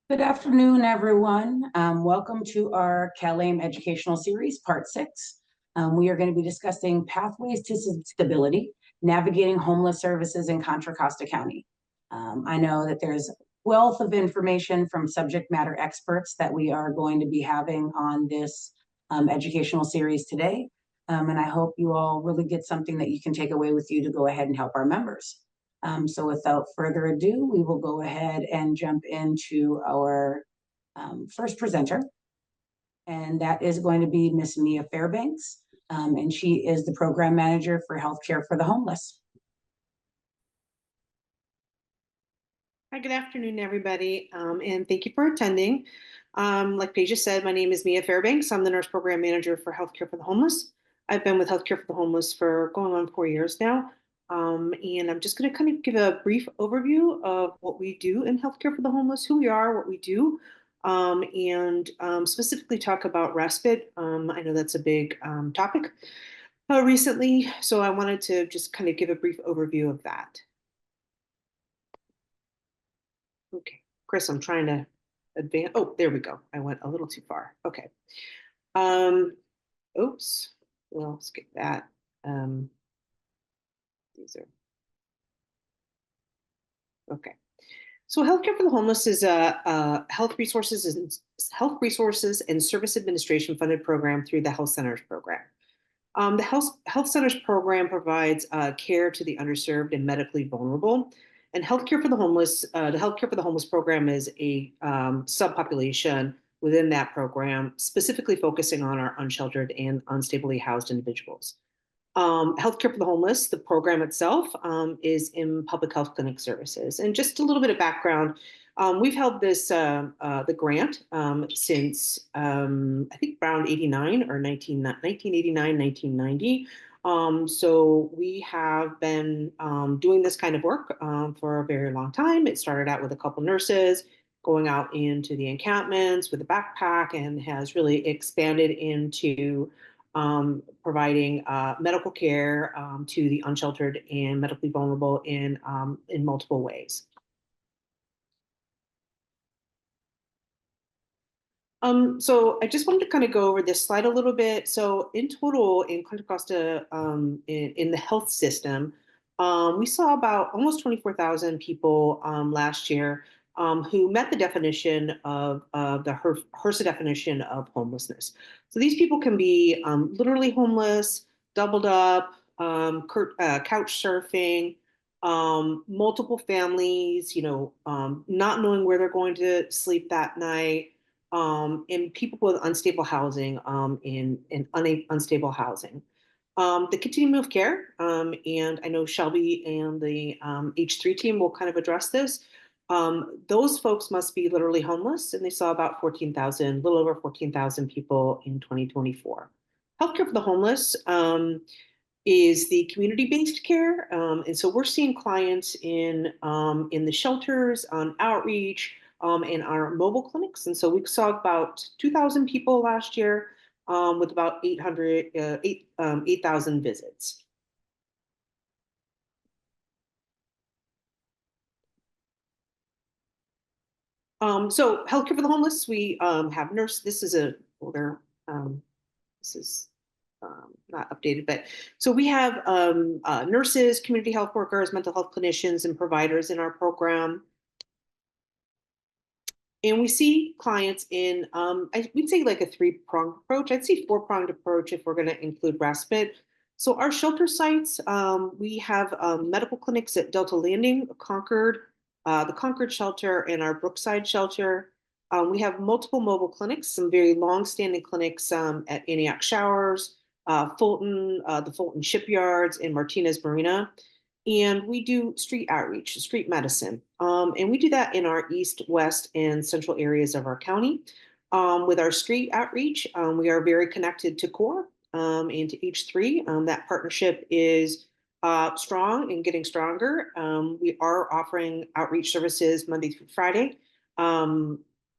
Good afternoon, everyone. Welcome to our CalAIM educational series, part 6. We are going to be discussing pathways to stability, navigating homeless services in Contra Costa County. I know that there's wealth of information from subject matter experts that we are going to be having on this educational series today. And I hope you all really get something that you can take away with you to go ahead and help our members. So without further ado, we will go ahead and jump into our first presenter, and that is going to be Miss Mia Fairbanks, and she is the program manager for healthcare for the homeless. Hi, good afternoon, everybody, and thank you for attending. Like Paige said, my name is Mia Fairbanks. I'm the nurse program manager for healthcare for the homeless. I've been with healthcare for the homeless for going on 4 years now. And I'm just going to kind of give a brief overview of what we do in healthcare for the homeless, who we are, what we do, and specifically talk about respite. I know that's a big topic recently, so I wanted to just kind of give a brief overview of that. Okay, Chris, I'm trying to advance. Oh, there we go. I went a little too far. Okay. Um, oops. We'll skip that. These are okay. So healthcare for the homeless is a health resources and service administration funded program through the Health Centers program. The Health Centers program provides care to the underserved and medically vulnerable. And healthcare for the homeless, the healthcare for the homeless program is a subpopulation within that program, specifically focusing on our unsheltered and unstably housed individuals. Healthcare for the homeless, the program itself is in public health clinic services. And just a little bit of background, we've held this, the grant since I think around 89 or 1989, 1990. So we have been doing this kind of work for a very long time. It started out with a couple nurses going out into the encampments with a backpack and has really expanded into providing medical care to the unsheltered and medically vulnerable in multiple ways. So I just wanted to kind of go over this slide a little bit. So in total, in Contra Costa, in the health system, we saw about almost 24,000 people last year who met the definition of the HRSA definition of homelessness. So these people can be literally homeless, doubled up, couch surfing, multiple families, not knowing where they're going to sleep that night, and people with unstable housing unstable housing. The continuum of care, and I know Shelby and the H3 team will kind of address this. Those folks must be literally homeless, and they saw about 14,000, a little over 14,000 people in 2024. Healthcare for the homeless is the community-based care, and so we're seeing clients in the shelters, on outreach, in our mobile clinics. And so we saw about 2,000 people last year with about 8,000 visits. So healthcare for the homeless, we have nurse. This is a older, this is not updated, but so we have nurses, community health workers, mental health clinicians, and providers in our program. And we see clients in, we'd say like a three-pronged approach. I'd say four-pronged approach if we're going to include respite. So our shelter sites, we have medical clinics at Delta Landing, Concord, the Concord shelter, and our Brookside shelter. We have multiple mobile clinics, some very long-standing clinics at Antioch Showers, Fulton, the Fulton Shipyards, and Martinez Marina. And we do street outreach, street medicine. And we do that in our east, west, and central areas of our county. With our street outreach, we are very connected to CORE and to H3. That partnership is strong and getting stronger. We are offering outreach services Monday through Friday,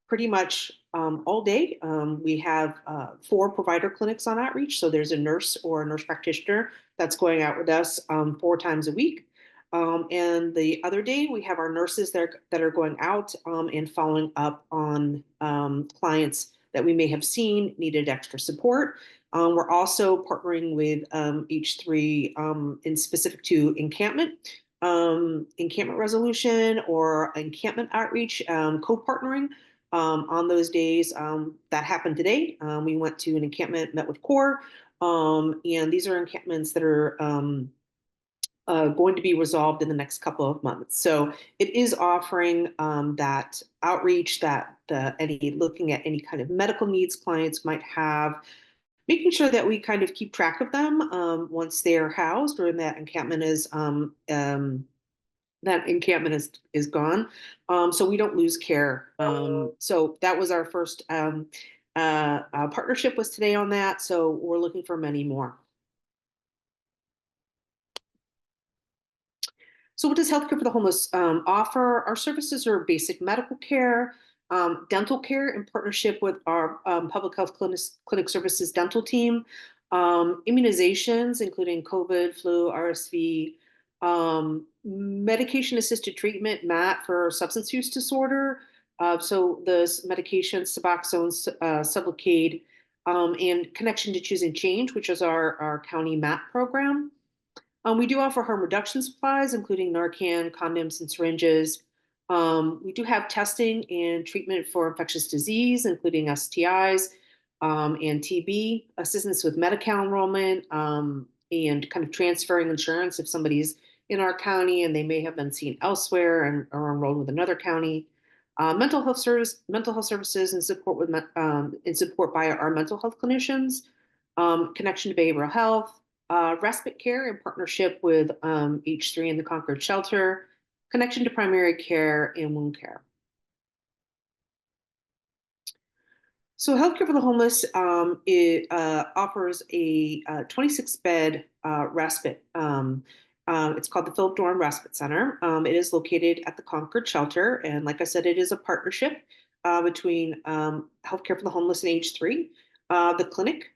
pretty much all day. We have 4 provider clinics on outreach. So there's a nurse or a nurse practitioner that's going out with us 4 times a week. And the other day, we have our nurses that are going out and following up on clients that we may have seen needed extra support. We're also partnering with H3 in specific to encampment resolution or encampment outreach, co-partnering on those days. That happened today. We went to an encampment, met with CORE, and these are encampments that are going to be resolved in the next couple of months. So it is offering that outreach, that any looking at any kind of medical needs clients might have, making sure that we kind of keep track of them once they're housed or that encampment is gone, so we don't lose care. So that was our first partnership was today on that. So we're looking for many more. So what does Healthcare for the Homeless offer? Our services are basic medical care, dental care in partnership with our public health clinic services dental team, immunizations, including COVID, flu, RSV, medication-assisted treatment, MAT, for substance use disorder. So the medications, Suboxone, Sublocade, and Connection to Choosing Change, which is our county MAT program. We do offer harm reduction supplies, including Narcan, condoms, and syringes. We do have testing and treatment for infectious disease, including STIs and TB, assistance with Medi-Cal enrollment, and kind of transferring insurance if somebody's in our county and they may have been seen elsewhere and are enrolled with another county. Mental health services, and support with in support by our mental health clinicians. Connection to behavioral health. Respite care in partnership with H3 and the Concord Shelter, connection to primary care, and wound care. So Healthcare for the Homeless offers a 26-bed respite. It's called the Philip Dorn Respite Center. It is located at the Concord Shelter. And like I said, it is a partnership between Healthcare for the Homeless and H3. The clinic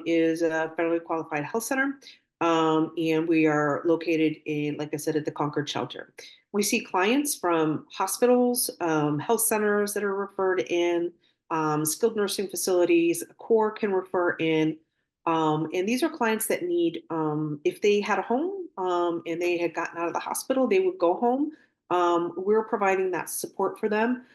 is a federally qualified health center, and we are located in, like I said, at the Concord Shelter. We see clients from hospitals, health centers that are referred in, skilled nursing facilities, CORE can refer in, and these are clients that need, if they had a home and they had gotten out of the hospital, they would go home. We're providing that support for them.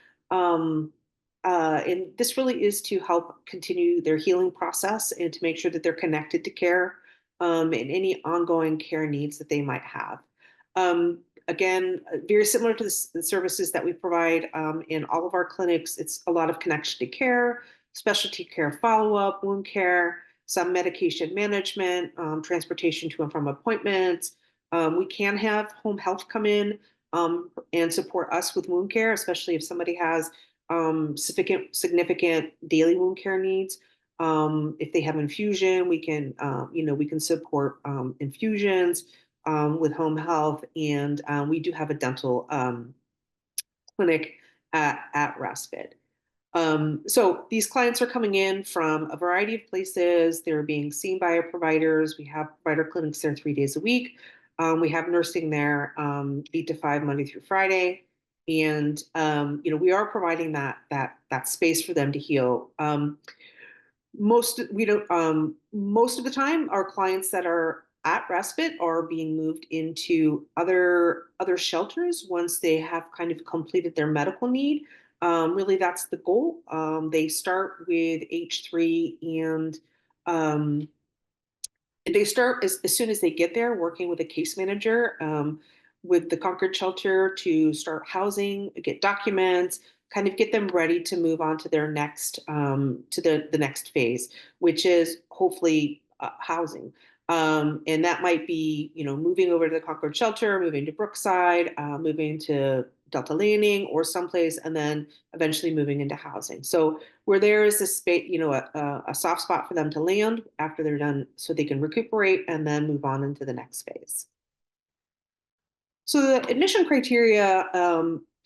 And this really is to help continue their healing process and to make sure that they're connected to care and any ongoing care needs that they might have. Again, very similar to the services that we provide in all of our clinics. It's a lot of connection to care, specialty care follow-up, wound care, some medication management, transportation to and from appointments. We can have home health come in and support us with wound care, especially if somebody has significant daily wound care needs. If they have infusion, we can support infusions with home health, and we do have a dental clinic at Respite. So these clients are coming in from a variety of places. They're being seen by our providers. We have provider clinics there 3 days a week. We have nursing there 8 to 5 Monday through Friday. And we are providing that space for them to heal. Most of the time, our clients that are at Respite are being moved into other shelters once they have kind of completed their medical need. Really, that's the goal. They start with H3 and they start as soon as they get there, working with a case manager with the Concord Shelter to start housing, get documents, kind of get them ready to move on to their next to the next phase, which is hopefully housing. And that might be, moving over to the Concord Shelter, moving to Brookside, moving to Delta Landing or someplace, and then eventually moving into housing. So where there is a space, a soft spot for them to land after they're done, so they can recuperate and then move on into the next phase. So the admission criteria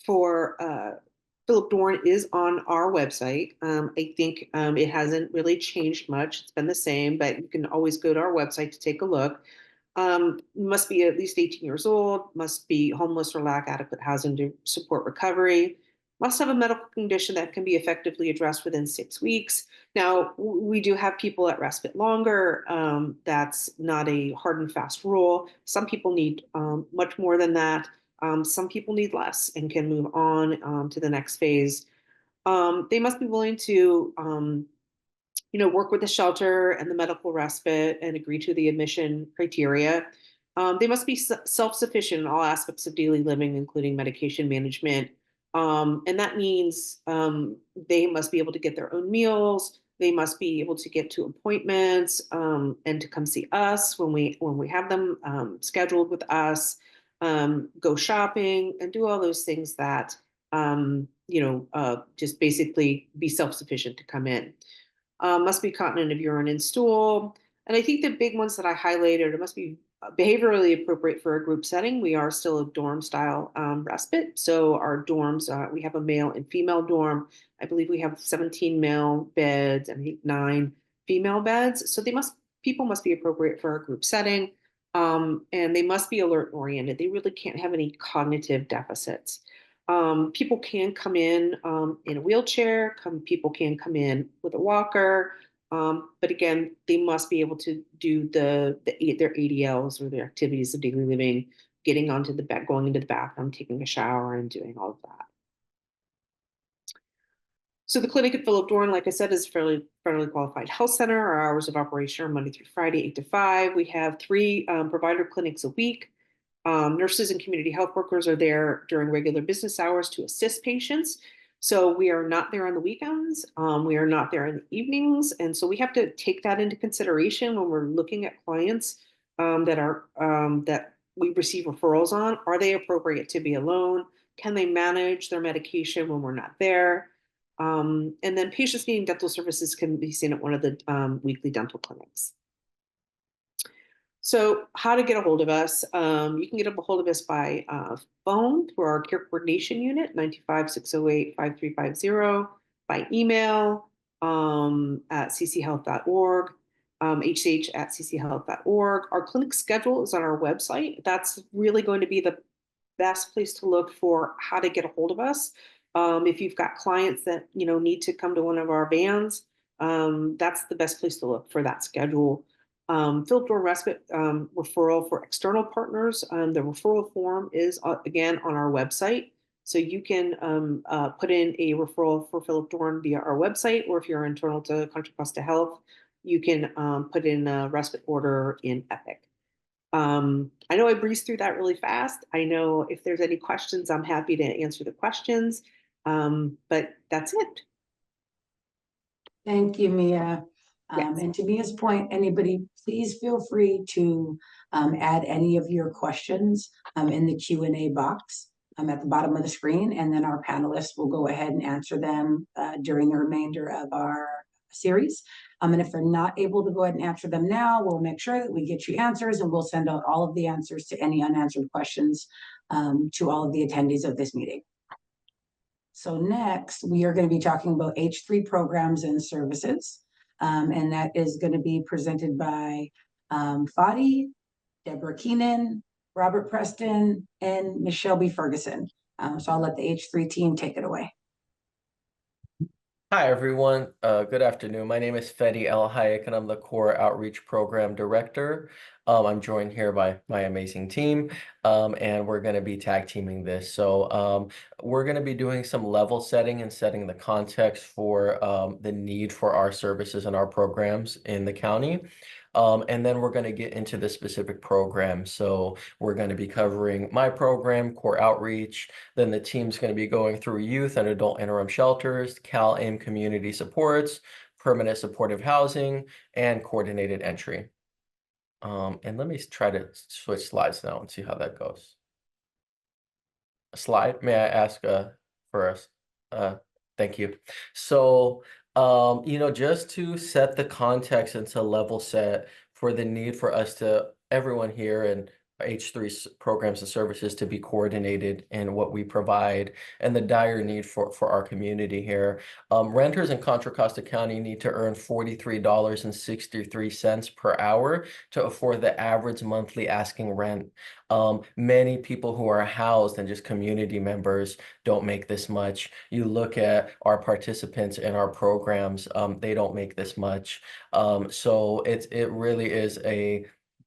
for Philip Dorn is on our website. I think it hasn't really changed much. It's been the same, but you can always go to our website to take a look. Must be at least 18 years old, must be homeless or lack adequate housing to support recovery, must have a medical condition that can be effectively addressed within 6 weeks. Now, we do have people at respite longer. That's not a hard and fast rule. Some people need much more than that. Some people need less and can move on to the next phase. They must be willing to work with the shelter and the medical respite and agree to the admission criteria. They must be self-sufficient in all aspects of daily living, including medication management. And that means they must be able to get their own meals. They must be able to get to appointments and to come see us when we have them scheduled with us. Go shopping and do all those things that just basically be self-sufficient to come in. Must be continent of urine and stool. And I think the big ones that I highlighted, it must be behaviorally appropriate for a group setting. We are still a dorm style respite. So our dorms, we have a male and female dorm. I believe we have 17 male beds and I think 9 female beds. So people must be appropriate for a group setting. And they must be alert oriented. They really can't have any cognitive deficits. People can come in a wheelchair. People can come in with a walker. But again, they must be able to do their ADLs or their activities of daily living, getting onto the bed, going into the bathroom, taking a shower, and doing all of that. So the clinic at Philip Dorn, like I said, is a fairly federally qualified health center. Our hours of operation are Monday through Friday, 8 to 5. We have 3 provider clinics a week. Nurses and community health workers are there during regular business hours to assist patients. So we are not there on the weekends. We are not there in the evenings. And so we have to take that into consideration when we're looking at clients that we receive referrals on. Are they appropriate to be alone? Can they manage their medication when we're not there? And then patients needing dental services can be seen at one of the weekly dental clinics. So how to get a hold of us? You can get a hold of us by phone through our care coordination unit, 925-608-5350, by email at cchealth.org, hch@cchealth.org. Our clinic schedule is on our website. That's really going to be the best place to look for how to get a hold of us. If you've got clients that need to come to one of our vans, that's the best place to look for that schedule. Philip Dorn Respite referral for external partners. The referral form is again on our website. So you can put in a referral for Philip Dorn via our website, or if you're internal to Contra Costa Health, you can put in a respite order in Epic. I know I breezed through that really fast. I know if there's any questions, I'm happy to answer the questions. But that's it. Thank you, Mia. Yes. And to Mia's point, anybody, please feel free to add any of your questions in the Q&A box at the bottom of the screen, and then our panelists will go ahead and answer them during the remainder of our series. And if they're not able to go ahead and answer them now, we'll make sure that we get you answers, and we'll send out all of the answers to any unanswered questions to all of the attendees of this meeting. So next, we are going to be talking about H3 programs and services. And that is going to be presented by Fadi, Deborah Keenan, Robert Preston, and Michelle B. Ferguson. So I'll let the H3 team take it away. Hi, everyone. Good afternoon. My name is Fedi El Hayek, and I'm the Core Outreach Program Director. I'm joined here by my amazing team, and we're going to be tag teaming this. So we're going to be doing some level setting and setting the context for the need for our services and our programs in the county. And then we're going to get into the specific program. So we're going to be covering my program, Core Outreach. Then the team's going to be going through youth and adult interim shelters, CalAIM community supports, permanent supportive housing, and coordinated entry. And let me try to switch slides now and see how that goes. A slide, may I ask first? Thank you. So, just to set the context and to level set for the need for us to, everyone here and H3 programs and services to be coordinated in what we provide and the dire need for our community here. Renters in Contra Costa County need to earn $43.63 per hour to afford the average monthly asking rent. Many people who are housed and just community members don't make this much. You look at our participants in our programs, they don't make this much. So it really is a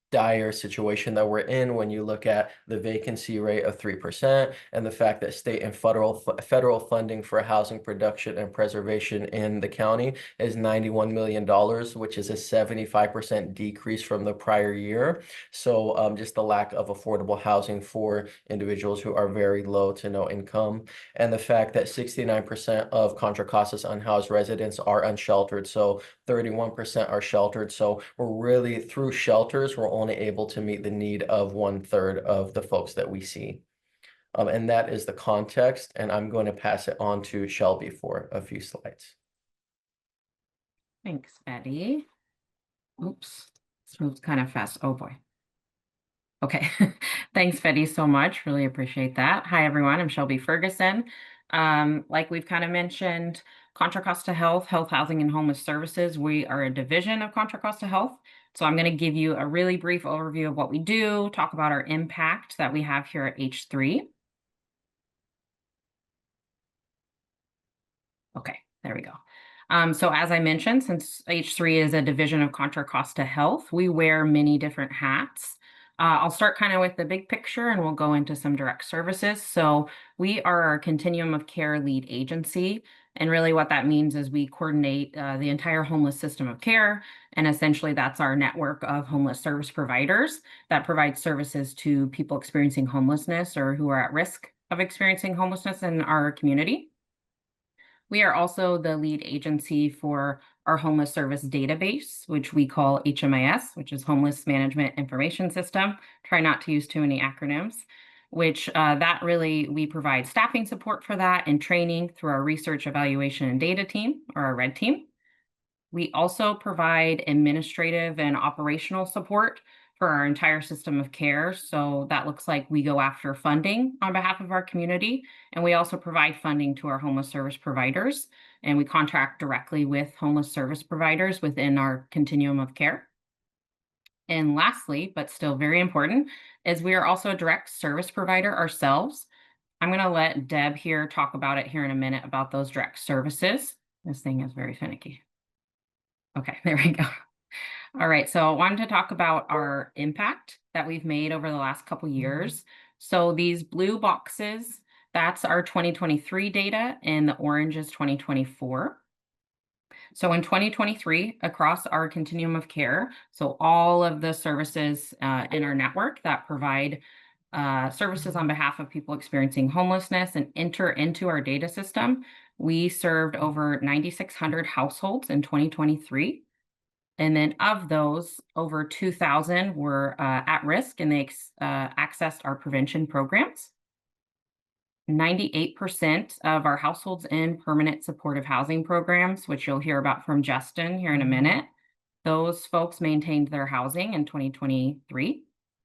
dire situation that we're in when you look at the vacancy rate of 3% and the fact that state and federal funding for housing production and preservation in the county is $91 million, which is a 75% decrease from the prior year. So just the lack of affordable housing for individuals who are very low to no income, and the fact that 69% of Contra Costa's unhoused residents are unsheltered. So 31% are sheltered. So we're really, through shelters, we're only able to meet the need of 1/3 of the folks that we see. And that is the context, and I'm going to pass it on to Shelby for a few slides. Thanks, Betty. Oops, this moves kind of fast. Oh boy. Okay, thanks, Betty, so much. Really appreciate that. Hi, everyone. I'm Shelby Ferguson. Like we've kind of mentioned, Contra Costa Health, Housing, and Homeless Services, we are a division of Contra Costa Health. So I'm going to give you a really brief overview of what we do, talk about our impact that we have here at H3. Okay, there we go. So as I mentioned, since H3 is a division of Contra Costa Health, we wear many different hats. I'll start kind of with the big picture and we'll go into some direct services. So we are a continuum of care lead agency. And really what that means is we coordinate the entire homeless system of care. And essentially that's our network of homeless service providers that provide services to people experiencing homelessness or who are at risk of experiencing homelessness in our community. We are also the lead agency for our homeless service database, which we call HMIS, which is Homeless Management Information System. Try not to use too many acronyms, which that really, we provide staffing support for that and training through our research, evaluation, and data team, or our RED team. We also provide administrative and operational support for our entire system of care. So that looks like we go after funding on behalf of our community, and we also provide funding to our homeless service providers, and we contract directly with homeless service providers within our continuum of care. And lastly, but still very important, is we are also a direct service provider ourselves. I'm going to let Deb here talk about it here in a minute about those direct services. This thing is very finicky. Okay, there we go. All right, so I wanted to talk about our impact that we've made over the last couple years. So these blue boxes, that's our 2023 data, and the orange is 2024. So in 2023, across our continuum of care, so all of the services in our network that provide services on behalf of people experiencing homelessness and enter into our data system, we served over 9,600 households in 2023. And then of those, over 2,000 were at risk, and they accessed our prevention programs. 98% of our households in permanent supportive housing programs, which you'll hear about from Justin here in a minute, those folks maintained their housing in 2023.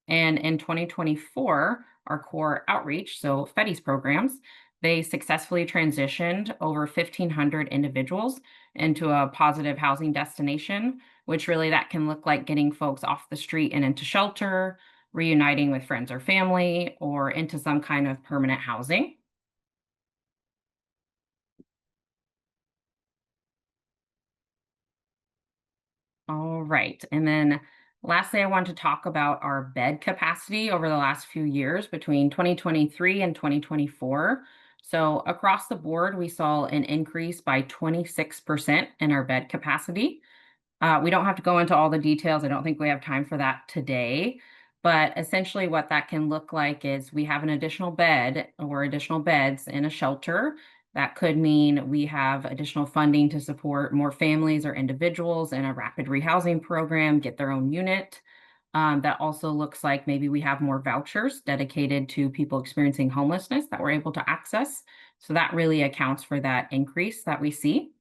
And in 2024, our core outreach, so FEDI's programs, they successfully transitioned over 1,500 individuals into a positive housing destination, which really that can look like getting folks off the street and into shelter, reuniting with friends or family, or into some kind of permanent housing. All right, and then lastly, I want to talk about our bed capacity over the last few years between 2023 and 2024. So across the board, we saw an increase by 26% in our bed capacity. We don't have to go into all the details. I don't think we have time for that today. But essentially what that can look like is we have an additional bed or additional beds in a shelter. That could mean we have additional funding to support more families or individuals in a rapid rehousing program, get their own unit. That also looks like maybe we have more vouchers dedicated to people experiencing homelessness that we're able to access. So that really accounts for that increase that we see.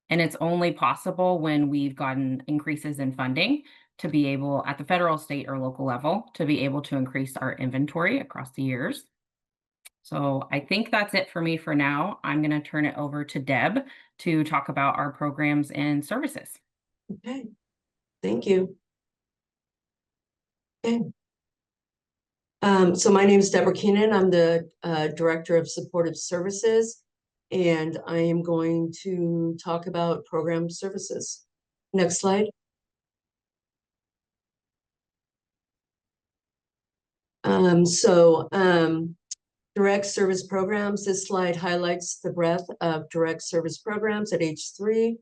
And it's only possible when we've gotten increases in funding to be able, at the federal, state, or local level, to be able to increase our inventory across the years. So I think that's it for me for now. I'm going to turn it over to Deb to talk about our programs and services. Okay, thank you. Okay. So my name is Deborah Keenan. I'm the Director of Supportive Services, and I am going to talk about program services. Next slide. Direct service programs. This slide highlights the breadth of direct service programs at H3.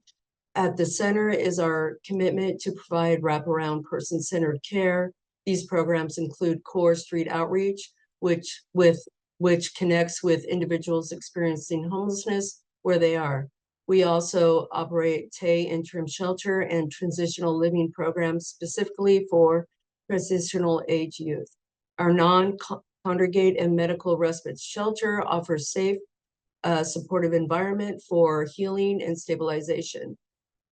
At the center is our commitment to provide wraparound person-centered care. These programs include core street outreach, which connects with individuals experiencing homelessness where they are. We also operate TAY interim shelter and transitional living programs specifically for transitional age youth. Our non-congregate and medical respite shelter offers safe, supportive environment for healing and stabilization.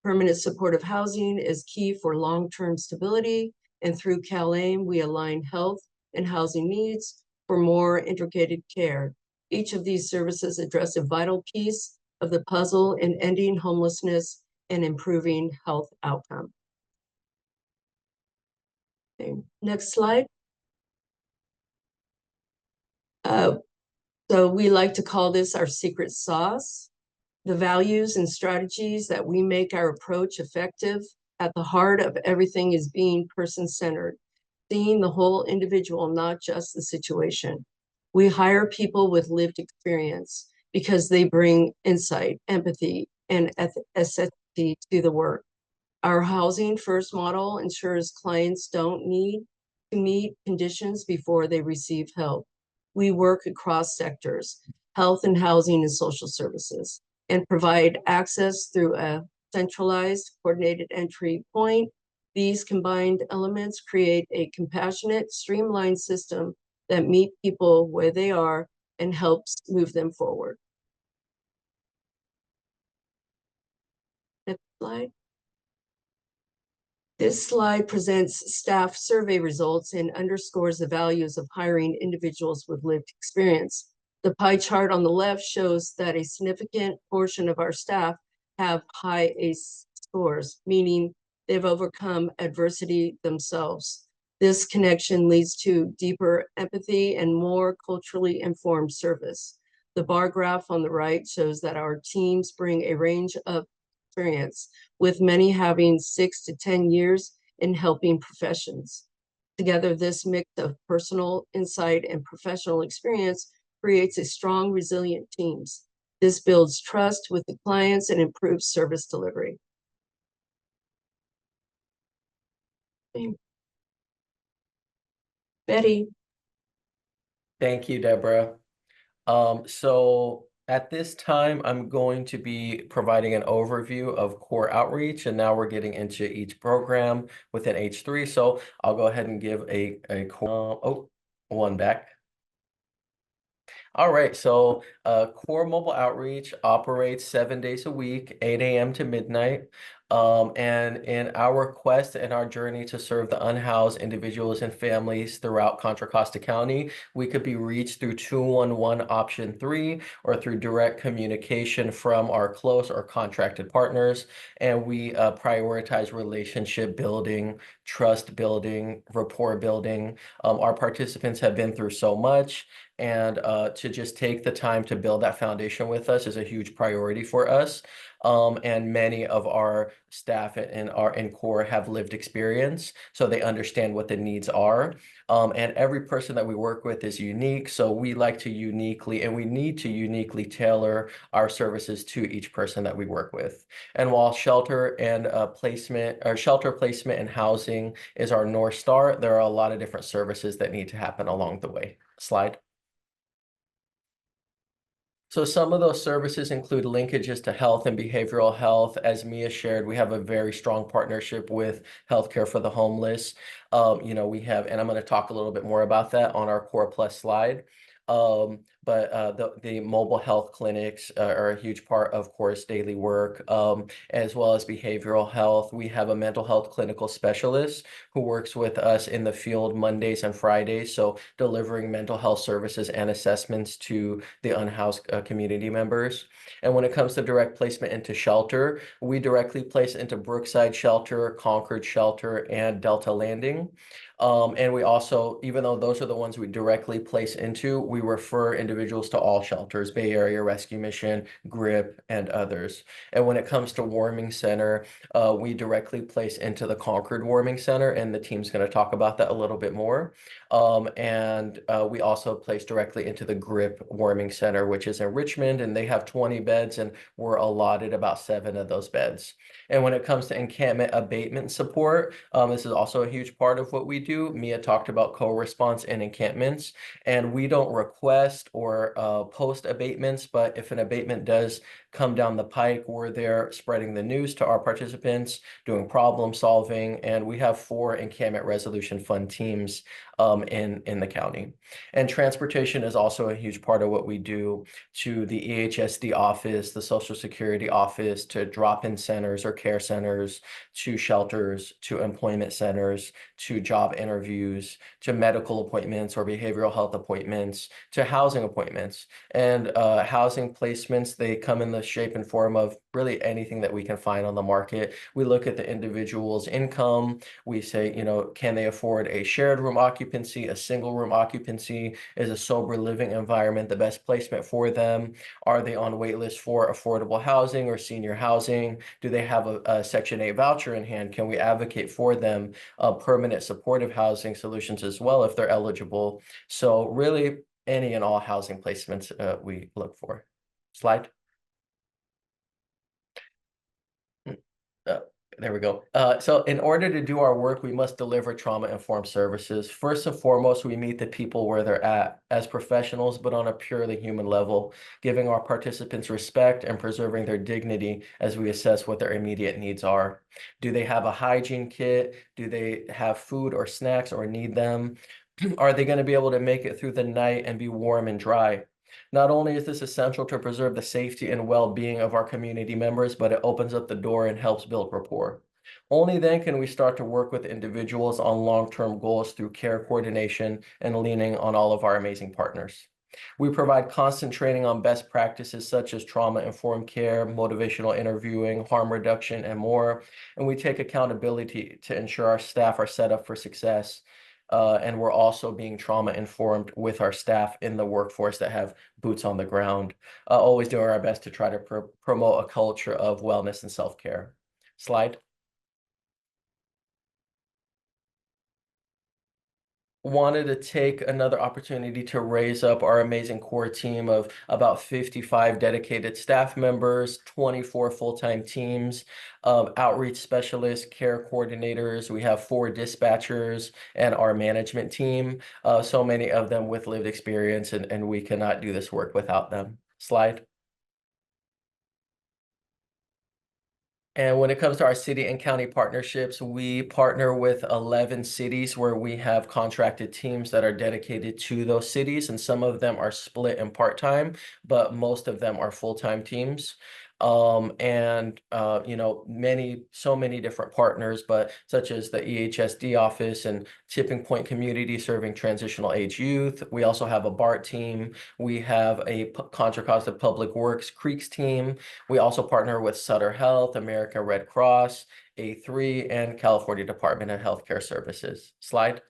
Permanent supportive housing is key for long-term stability, and through CalAIM, we align health and housing needs for more integrated care. Each of these services address a vital piece of the puzzle in ending homelessness and improving health outcome. Okay, next slide. So we like to call this our secret sauce. The values and strategies that we make our approach effective. At the heart of everything is being person-centered, seeing the whole individual, not just the situation. We hire people with lived experience because they bring insight, empathy, and aestheticity to the work. Our housing first model ensures clients don't need to meet conditions before they receive help. We work across sectors, health and housing and social services, and provide access through a centralized, coordinated entry point. These combined elements create a compassionate, streamlined system that meet people where they are and helps move them forward. Next slide. This slide presents staff survey results and underscores the values of hiring individuals with lived experience. The pie chart on the left shows that a significant portion of our staff have high ACE scores, meaning they've overcome adversity themselves. This connection leads to deeper empathy and more culturally informed service. The bar graph on the right shows that our teams bring a range of experience, with many having 6 to 10 years in helping professions. Together, this mix of personal insight and professional experience creates a strong, resilient teams. This builds trust with the clients and improves service delivery. Betty. Thank you, Deborah. So at this time, I'm going to be providing an overview of core outreach, and now we're getting into each program within H3. So I'll go ahead and give a core, one back. All right, so Core Mobile Outreach operates 7 days a week, 8 a.m. to midnight. And in our quest and our journey to serve the unhoused individuals and families throughout Contra Costa County, we could be reached through 211 option 3 or through direct communication from our close or contracted partners. And we prioritize relationship building, trust building, rapport building. Our participants have been through so much, and to just take the time to build that foundation with us is a huge priority for us. And many of our staff in core have lived experience, so they understand what the needs are. And every person that we work with is unique, so we like to uniquely, and we need to uniquely tailor our services to each person that we work with. And while shelter placement and housing is our North Star, there are a lot of different services that need to happen along the way. Slide. So some of those services include linkages to health and behavioral health. As Mia shared, we have a very strong partnership with Healthcare for the Homeless. We have, and I'm going to talk a little bit more about that on our Core Plus slide. but the mobile health clinics are a huge part of course daily work, as well as behavioral health. We have a mental health clinical specialist who works with us in the field Mondays and Fridays, so delivering mental health services and assessments to the unhoused community members. And when it comes to direct placement into shelter, we directly place into Brookside Shelter, Concord Shelter, and Delta Landing. And we also, even though those are the ones we directly place into, we refer individuals to all shelters, Bay Area Rescue Mission, GRIP, and others. And when it comes to warming center, we directly place into the Concord Warming Center, and the team's going to talk about that a little bit more. And we also place directly into the GRIP Warming Center, which is in Richmond, and they have 20 beds, and we're allotted about 7 of those beds. And when it comes to encampment abatement support, this is also a huge part of what we do. Mia talked about co-response and encampments, and we don't request or post abatements, but if an abatement does come down the pike, we're there spreading the news to our participants, doing problem solving, and we have 4 encampment resolution fund teams in the county. And transportation is also a huge part of what we do, to the EHSD office, the Social Security office, to drop-in centers or care centers, to shelters, to employment centers, to job interviews, to medical appointments or behavioral health appointments, to housing appointments. And housing placements, they come in the shape and form of really anything that we can find on the market. We look at the individual's income. We say, you know, can they afford a shared room occupancy, a single room occupancy? Is a sober living environment the best placement for them? Are they on wait list for affordable housing or senior housing? Do they have a Section 8 voucher in hand? Can we advocate for them permanent supportive housing solutions as well if they're eligible? So really any and all housing placements we look for. Slide. There we go. So in order to do our work, we must deliver trauma-informed services. First and foremost, we meet the people where they're at as professionals, but on a purely human level, giving our participants respect and preserving their dignity as we assess what their immediate needs are. Do they have a hygiene kit? Do they have food or snacks or need them? Are they going to be able to make it through the night and be warm and dry? Not only is this essential to preserve the safety and well-being of our community members, but it opens up the door and helps build rapport. Only then can we start to work with individuals on long-term goals through care coordination and leaning on all of our amazing partners. We provide constant training on best practices such as trauma-informed care, motivational interviewing, harm reduction, and more. And we take accountability to ensure our staff are set up for success. And we're also being trauma informed with our staff in the workforce that have boots on the ground, always doing our best to try to promote a culture of wellness and self-care. Slide. Wanted to take another opportunity to raise up our amazing core team of about 55 dedicated staff members, 24 full-time teams, outreach specialists, care coordinators. We have 4 dispatchers and our management team. So many of them with lived experience, and we cannot do this work without them. Slide. And when it comes to our city and county partnerships, we partner with 11 cities where we have contracted teams that are dedicated to those cities. And some of them are split and part-time, but most of them are full-time teams. You know, so many different partners, but such as the EHSD office and Tipping Point Community serving transitional age youth. We also have a BART team. We have a Contra Costa Public Works Creeks team. We also partner with Sutter Health, American Red Cross, A3, and California Department of Healthcare Services. Slide.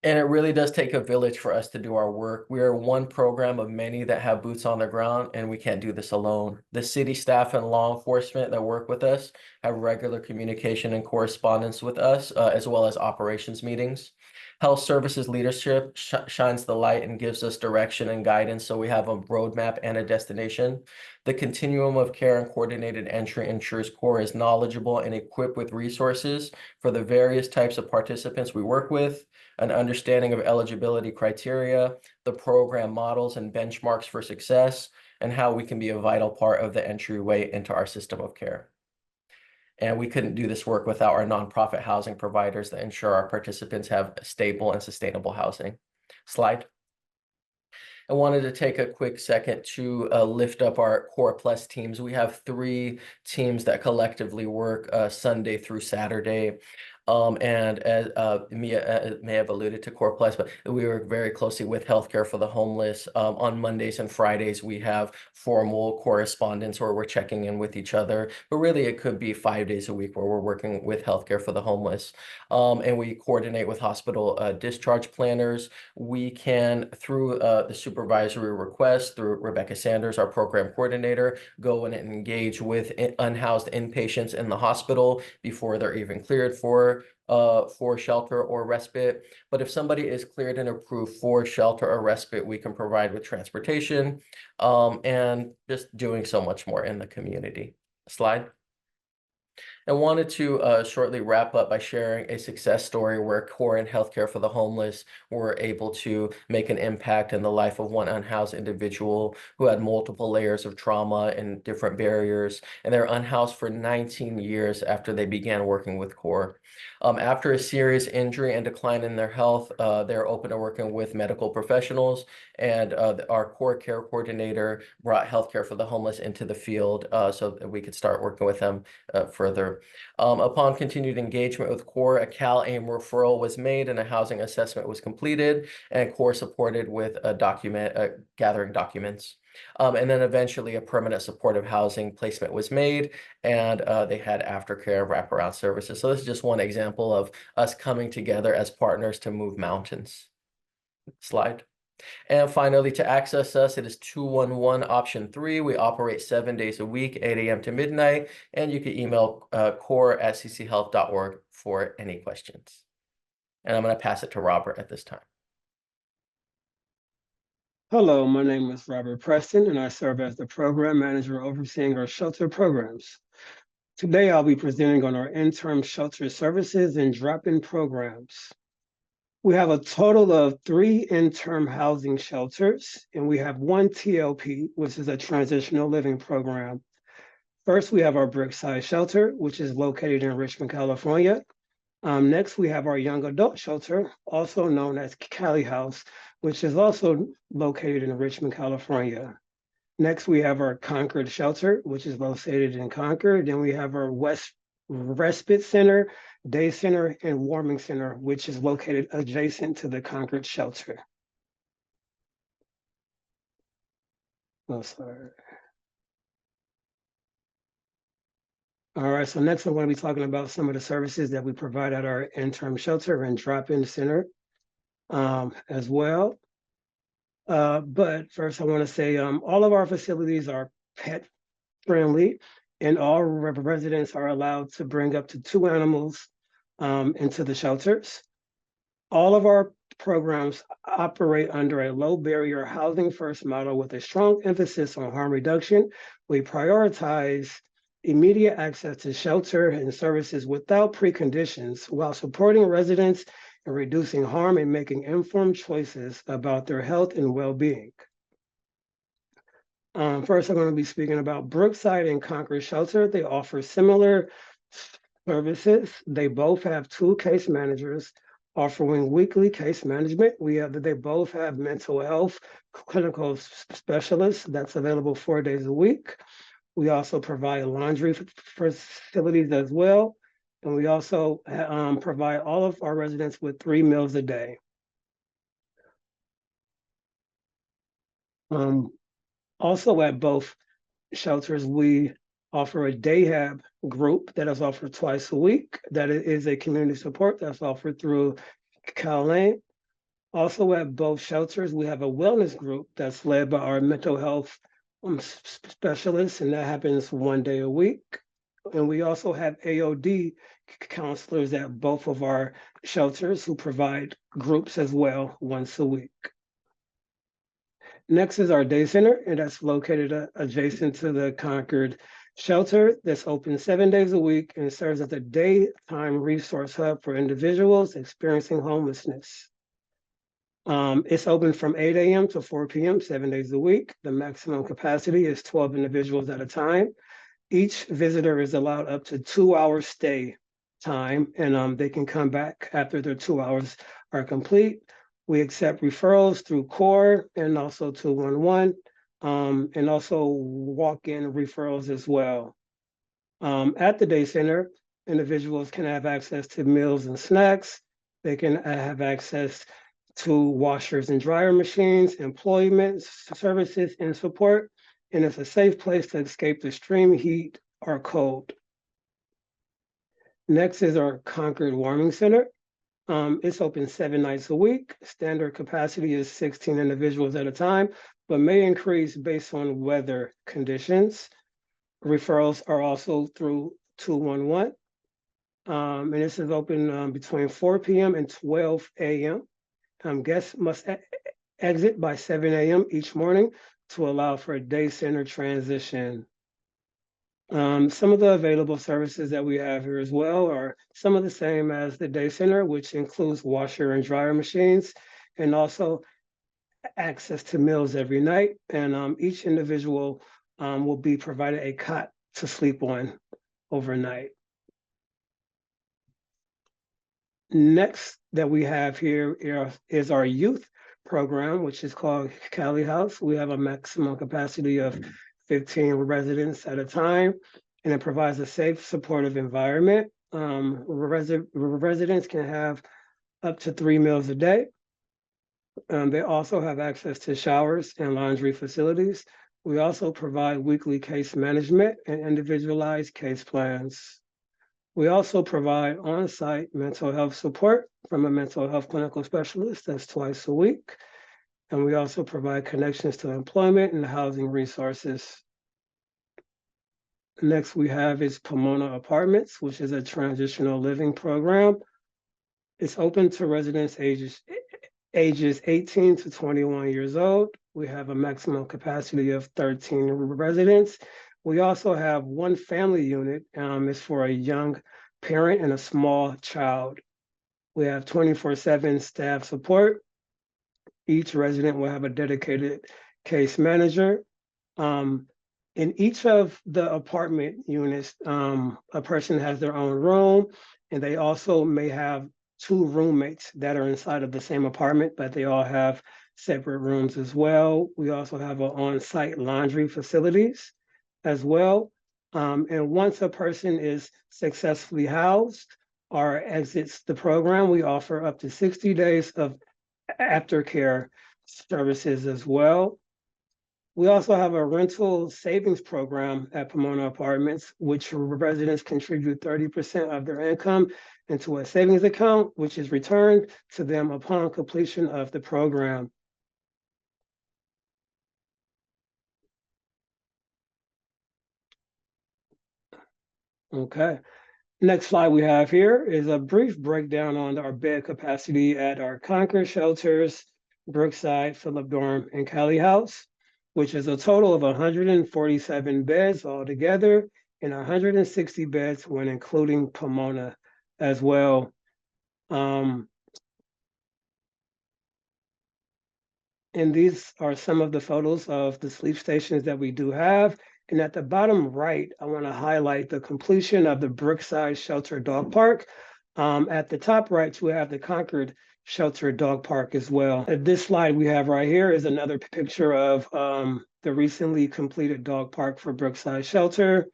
And it really does take a village for us to do our work. We are one program of many that have boots on the ground, and we can't do this alone. The city staff and law enforcement that work with us have regular communication and correspondence with us, as well as operations meetings. Health services leadership shines the light and gives us direction and guidance, so we have a roadmap and a destination. The continuum of care and coordinated entry ensures CORE is knowledgeable and equipped with resources for the various types of participants we work with, an understanding of eligibility criteria, the program models and benchmarks for success, and how we can be a vital part of the entryway into our system of care. And we couldn't do this work without our nonprofit housing providers that ensure our participants have stable and sustainable housing. Slide. I wanted to take a quick second to lift up our Core Plus teams. We have 3 teams that collectively work Sunday through Saturday. And as Mia may have alluded to Core Plus, but we work very closely with Healthcare for the Homeless. On Mondays and Fridays, we have formal correspondence where we're checking in with each other. But really, it could be 5 days a week where we're working with Healthcare for the Homeless. And we coordinate with hospital discharge planners. We can, through the supervisory request, through Rebecca Sanders, our program coordinator, go in and engage with unhoused inpatients in the hospital before they're even cleared for shelter or respite. But if somebody is cleared and approved for shelter or respite, we can provide with transportation and just doing so much more in the community. Slide. I wanted to shortly wrap up by sharing a success story where CORE and Healthcare for the Homeless were able to make an impact in the life of one unhoused individual who had multiple layers of trauma and different barriers, and they're unhoused for 19 years after they began working with CORE. After a serious injury and decline in their health, they're open to working with medical professionals, and our CORE care coordinator brought Healthcare for the Homeless into the field so that we could start working with them further. Upon continued engagement with CORE, a CalAIM referral was made and a housing assessment was completed, and CORE supported with gathering documents. And then eventually a permanent supportive housing placement was made, and they had aftercare wraparound services. So this is just one example of us coming together as partners to move mountains. Slide. And finally, to access us, it is 211 option 3. We operate 7 days a week, 8 a.m. to midnight, and you can email core@cchealth.org for any questions. And I'm going to pass it to Robert at this time. Hello, my name is Robert Preston, and I serve as the program manager overseeing our shelter programs. Today, I'll be presenting on our interim shelter services and drop-in programs. We have a total of 3 interim housing shelters, and we have 1 TLP, which is a transitional living program. First, we have our Brookside Shelter, which is located in Richmond, California. Next, we have our young adult shelter, also known as Cali House, which is also located in Richmond, California. Next, we have our Concord Shelter, which is located in Concord. Then we have our West Respite Center, Day Center, and Warming Center, which is located adjacent to the Concord Shelter. Oh, sorry. All right, so next I'm going to be talking about some of the services that we provide at our interim shelter and drop-in center as well. But first I want to say all of our facilities are pet friendly, and all residents are allowed to bring up to 2 animals into the shelters. All of our programs operate under a low barrier housing first model with a strong emphasis on harm reduction. We prioritize immediate access to shelter and services without preconditions while supporting residents and reducing harm and making informed choices about their health and well-being. First, I'm going to be speaking about Brookside and Concord Shelter. They offer similar services. They both have 2 case managers offering weekly case management. They both have mental health clinical specialists that's available 4 days a week. We also provide laundry facilities as well. And we also provide all of our residents with 3 meals a day. Also at both shelters, we offer a day hab group that is offered twice a week. That is a community support that's offered through CalAIM. Also at both shelters, we have a wellness group that's led by our mental health specialists, and that happens 1 day a week. And we also have AOD counselors at both of our shelters who provide groups as well once a week. Next is our day center, and that's located adjacent to the Concord Shelter. That's open 7 days a week and serves as a daytime resource hub for individuals experiencing homelessness. It's open from 8 a.m. to 4 p.m., 7 days a week. The maximum capacity is 12 individuals at a time. Each visitor is allowed up to 2 hours stay time, and they can come back after their 2 hours are complete. We accept referrals through CORE and also 211, and also walk-in referrals as well. At the day center, individuals can have access to meals and snacks. They can have access to washers and dryer machines, employment services and support, and it's a safe place to escape the extreme heat or cold. Next is our Concord Warming Center. It's open 7 nights a week. Standard capacity is 16 individuals at a time, but may increase based on weather conditions. Referrals are also through 211. And this is open between 4 p.m. and 12 a.m. Guests must exit by 7 a.m. each morning to allow for a day center transition. Some of the available services that we have here as well are some of the same as the day center, which includes washer and dryer machines, and also access to meals every night. And each individual will be provided a cot to sleep on overnight. Next that we have here is our youth program, which is called Cali House. We have a maximum capacity of 15 residents at a time, and it provides a safe, supportive environment. Residents can have up to 3 meals a day. They also have access to showers and laundry facilities. We also provide weekly case management and individualized case plans. We also provide on-site mental health support from a mental health clinical specialist that's twice a week. And we also provide connections to employment and housing resources. Next we have is Pomona Apartments, which is a transitional living program. It's open to residents ages 18 to 21 years old. We have a maximum capacity of 13 residents. We also have one family unit. It's for a young parent and a small child. We have 24/7 staff support. Each resident will have a dedicated case manager. In each of the apartment units, a person has their own room, and they also may have 2 roommates that are inside of the same apartment, but they all have separate rooms as well. We also have on-site laundry facilities as well. And once a person is successfully housed or exits the program, we offer up to 60 days of aftercare services as well. We also have a rental savings program at Pomona Apartments, which residents contribute 30% of their income into a savings account, which is returned to them upon completion of the program. Okay. Next slide we have here is a brief breakdown on our bed capacity at our Concord shelters, Brookside, Phillip Dorm, and Cali House, which is a total of 147 beds altogether and 160 beds when including Pomona as well. And these are some of the photos of the sleep stations that we do have. And at the bottom right, I want to highlight the completion of the Brookside Shelter Dog Park. At the top right, we have the Concord Shelter Dog Park as well. This slide we have right here is another picture of the recently completed dog park for Brookside Shelter.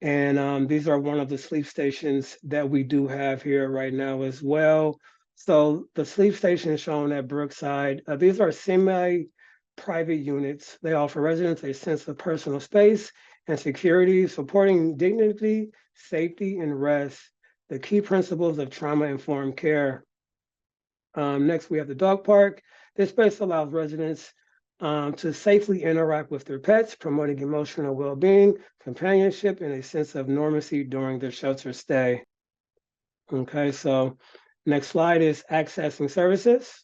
And these are one of the sleep stations that we do have here right now as well. So the sleep station shown at Brookside, these are semi-private units. They offer residents a sense of personal space and security, supporting dignity, safety, and rest, the key principles of trauma-informed care. Next, we have the dog park. This space allows residents to safely interact with their pets, promoting emotional well-being, companionship, and a sense of normalcy during their shelter stay. Okay, so next slide is accessing services.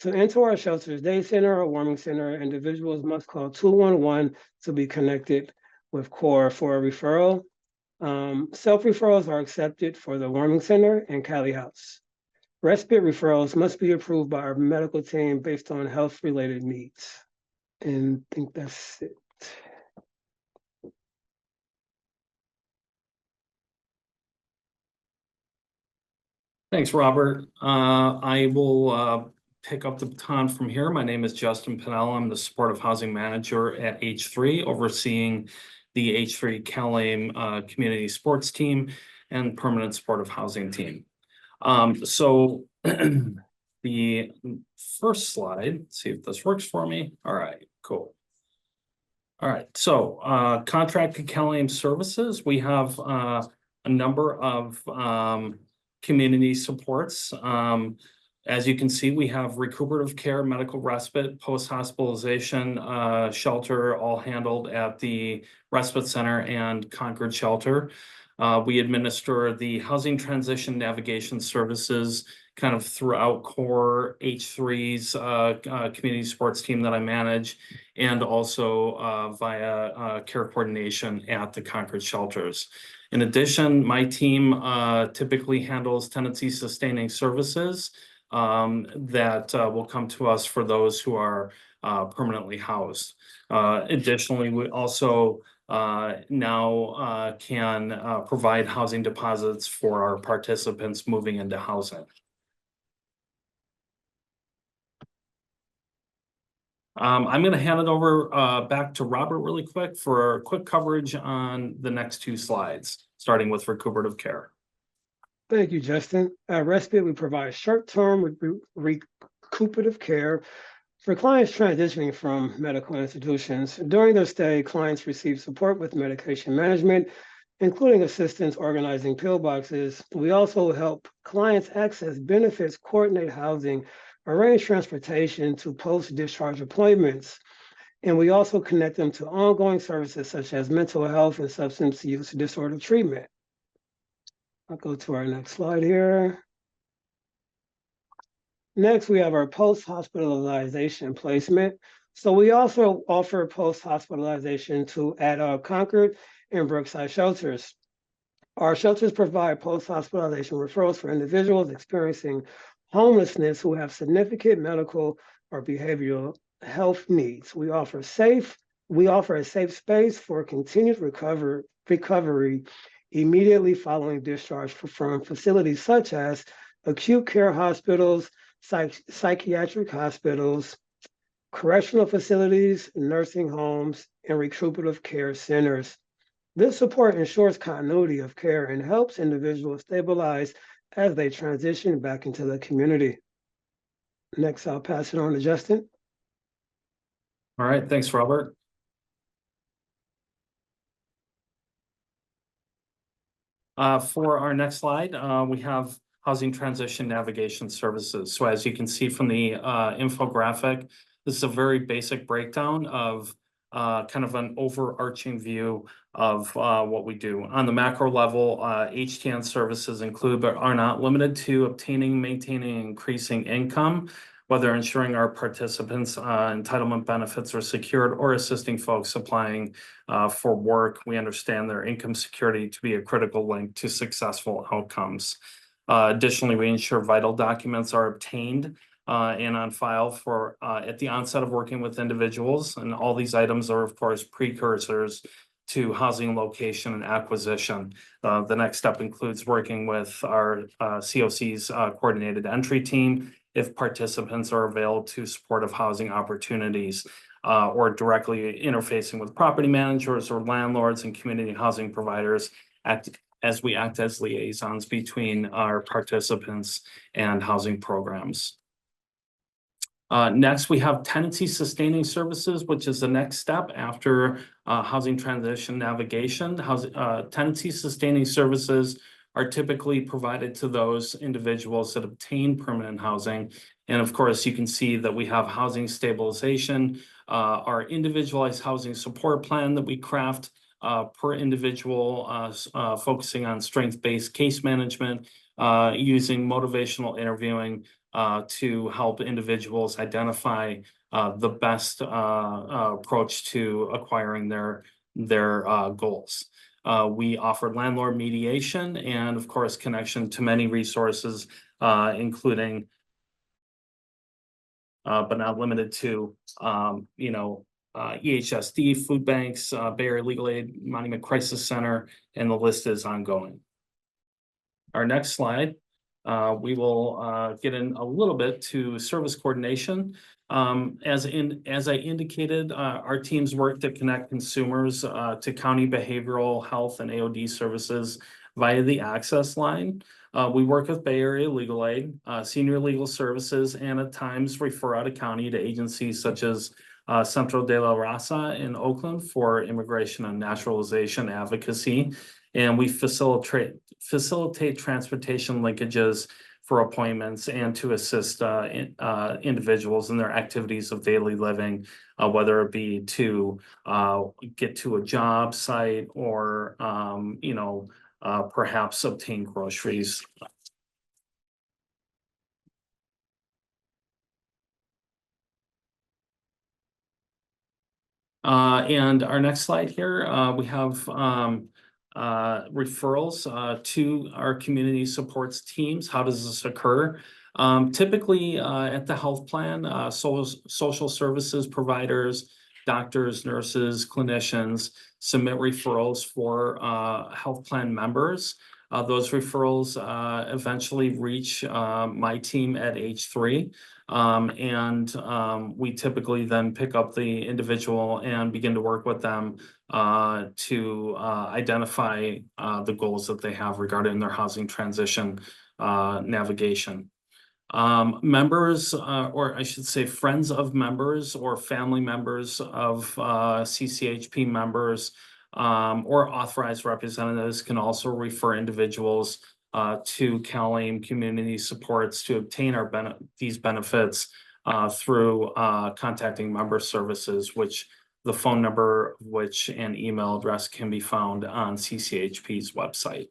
To enter our shelter's day center or warming center, individuals must call 211 to be connected with CORE for a referral. Self-referrals are accepted for the warming center and Cali House. Respite referrals must be approved by our medical team based on health-related needs. And I think that's it. Thanks, Robert. I will pick up the baton from here. My name is Justin Pennell. I'm the Supportive Housing Manager at H3, overseeing the H3 CalAIM Community Sports Team and Permanent Supportive Housing Team. So the first slide, let's see if this works for me. All right, cool. All right, so contracted CalAIM services, we have a number of community supports. As you can see, we have recuperative care, medical respite, post-hospitalization, shelter, all handled at the Respite Center and Concord Shelter. We administer the housing transition navigation services kind of throughout core H3's community sports team that I manage, and also via care coordination at the Concord shelters. In addition, my team typically handles tenancy sustaining services that will come to us for those who are permanently housed. Additionally, we also now can provide housing deposits for our participants moving into housing. I'm going to hand it over back to Robert really quick for a quick coverage on the next two slides, starting with recuperative care. Thank you, Justin. At Respite, we provide short-term recuperative care for clients transitioning from medical institutions. During their stay, clients receive support with medication management, including assistance organizing pillboxes. We also help clients access benefits, coordinate housing, arrange transportation to post-discharge appointments. And we also connect them to ongoing services such as mental health and substance use disorder treatment. I'll go to our next slide here. Next, we have our post-hospitalization placement. So we also offer post-hospitalization at Concord and Brookside shelters. Our shelters provide post-hospitalization referrals for individuals experiencing homelessness who have significant medical or behavioral health needs. We offer a safe space for continued recovery immediately following discharge from facilities such as acute care hospitals, psychiatric hospitals, correctional facilities, nursing homes, and recuperative care centers. This support ensures continuity of care and helps individuals stabilize as they transition back into the community. Next, I'll pass it on to Justin. All right, thanks, Robert. For our next slide, we have housing transition navigation services. So as you can see from the infographic, this is a very basic breakdown of kind of an overarching view of what we do. On the macro level, HTN services include but are not limited to obtaining, maintaining, increasing income, whether ensuring our participants' entitlement benefits are secured or assisting folks applying for work. We understand their income security to be a critical link to successful outcomes. Additionally, we ensure vital documents are obtained and on file for at the onset of working with individuals. And all these items are, of course, precursors to housing location and acquisition. The next step includes working with our COC's coordinated entry team if participants are available to supportive housing opportunities, or directly interfacing with property managers or landlords and community housing providers as we act as liaisons between our participants and housing programs. Next, we have tenancy sustaining services, which is the next step after housing transition navigation. Tenancy sustaining services are typically provided to those individuals that obtain permanent housing. And of course, you can see that we have housing stabilization, our individualized housing support plan that we craft per individual, focusing on strength-based case management, using motivational interviewing to help individuals identify the best approach to acquiring their goals. We offer landlord mediation and, of course, connection to many resources, including, but not limited to, EHSD, food banks, Bay Area Legal Aid, Monument Crisis Center, and the list is ongoing. Our next slide We will get in a little bit to service coordination. As I indicated, our teams work to connect consumers to county behavioral health and AOD services via the access line. We work with Bay Area Legal Aid, Senior Legal Services, and at times refer out of county to agencies such as Centro de la Raza in Oakland for immigration and naturalization advocacy. And we facilitate transportation linkages for appointments and to assist individuals in their activities of daily living, whether it be to get to a job site or, perhaps obtain groceries. And our next slide here, we have referrals to our community supports teams. How does this occur? Typically at the health plan, social services providers, doctors, nurses, clinicians submit referrals for health plan members. Those referrals eventually reach my team at H3. We typically then pick up the individual and begin to work with them to identify the goals that they have regarding their housing transition navigation. Members, or I should say friends of members or family members of CCHP members or authorized representatives can also refer individuals to CalAIM Community Supports to obtain these benefits through contacting member services, which the phone number of which and email address can be found on CCHP's website.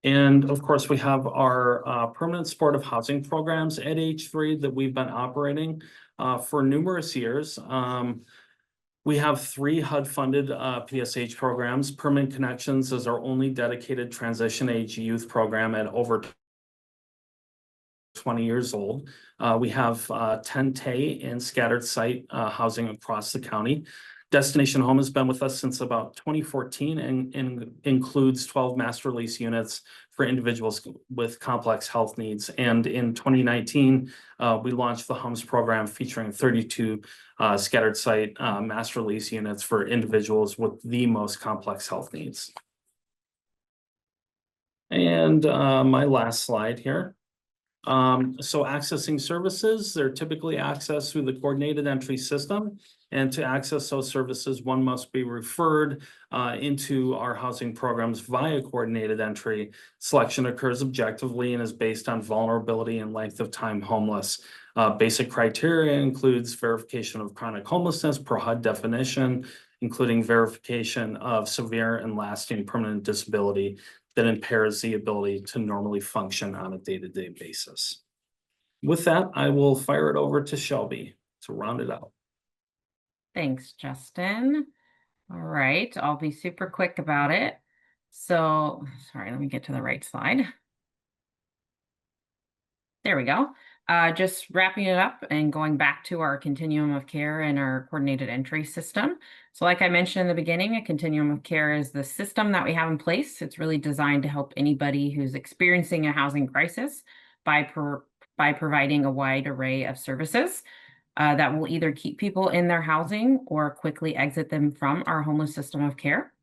And of course, we have our permanent supportive housing programs at H3 that we've been operating for numerous years. We have 3 HUD-funded PSH programs. Permanent Connections is our only dedicated transition age youth program at over 20 years old. We have 10 TAY and scattered site housing across the county. Destination Home has been with us since about 2014 and includes 12 master lease units for individuals with complex health needs. And in 2019, we launched the HUMS program featuring 32 scattered site master lease units for individuals with the most complex health needs. And my last slide here. So accessing services, they're typically accessed through the coordinated entry system. And to access those services, one must be referred into our housing programs via coordinated entry. Selection occurs objectively and is based on vulnerability and length of time homeless. Basic criteria includes verification of chronic homelessness per HUD definition, including verification of severe and lasting permanent disability that impairs the ability to normally function on a day-to-day basis. With that, I will fire it over to Shelby to round it out. Thanks, Justin. All right, I'll be super quick about it. So, sorry, let me get to the right slide. There we go. Just wrapping it up and going back to our continuum of care and our coordinated entry system. So like I mentioned in the beginning, a continuum of care is the system that we have in place. It's really designed to help anybody who's experiencing a housing crisis by providing a wide array of services that will either keep people in their housing or quickly exit them from our homeless system of care.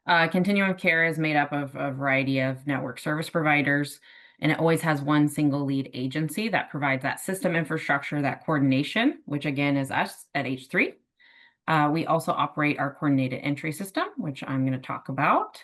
Continuum of care is made up of a variety of network service providers, and it always has one single lead agency that provides that system infrastructure, that coordination, which again is us at H3. We also operate our coordinated entry system, which I'm going to talk about.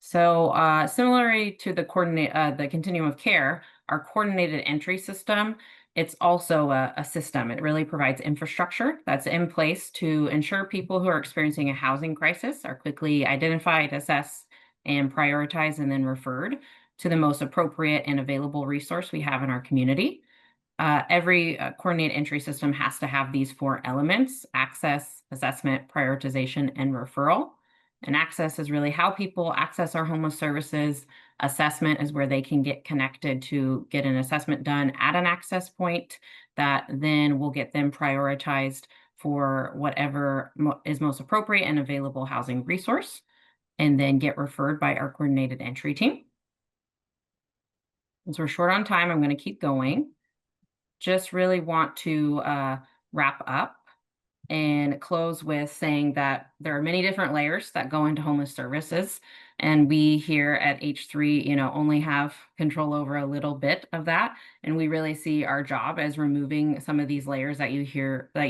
So similarly to the continuum of care, our coordinated entry system, it's also a system. It really provides infrastructure that's in place to ensure people who are experiencing a housing crisis are quickly identified, assessed, and prioritized, and then referred to the most appropriate and available resource we have in our community. Every coordinated entry system has to have these 4 elements: access, assessment, prioritization, and referral. And access is really how people access our homeless services. Assessment is where they can get connected to get an assessment done at an access point that then will get them prioritized for whatever is most appropriate and available housing resource, and then get referred by our coordinated entry team. Since we're short on time, I'm going to keep going. Just really want to wrap up and close with saying that there are many different layers that go into homeless services. And we here at H3, only have control over a little bit of that. And we really see our job as removing some of these layers that you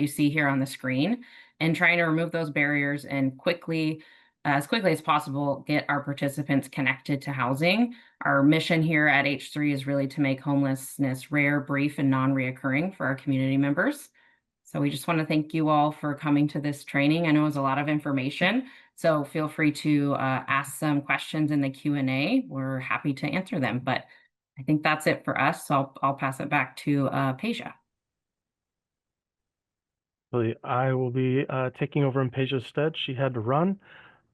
see here on the screen, and trying to remove those barriers and as quickly as possible, get our participants connected to housing. Our mission here at H3 is really to make homelessness rare, brief, and non-reoccurring for our community members. So we just want to thank you all for coming to this training. I know it was a lot of information, so feel free to ask some questions in the Q&A. We're happy to answer them, but I think that's it for us. So I'll pass it back to Peja. I will be taking over in Paige's stead. She had to run.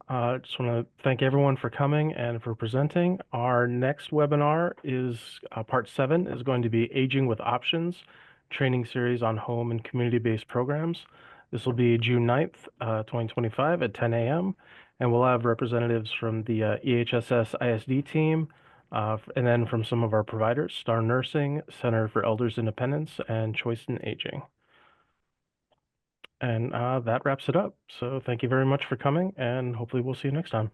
Just want to thank everyone for coming and for presenting. Our next webinar is part 7 is going to be Aging with Options, training series on home and community-based programs. This will be June 9th, 2025 at 10 a.m. And we'll have representatives from the EHSS ISD team, and then from some of our providers, Star Nursing, Center for Elders Independence, and Choice in Aging. And that wraps it up. So thank you very much for coming, and hopefully we'll see you next time.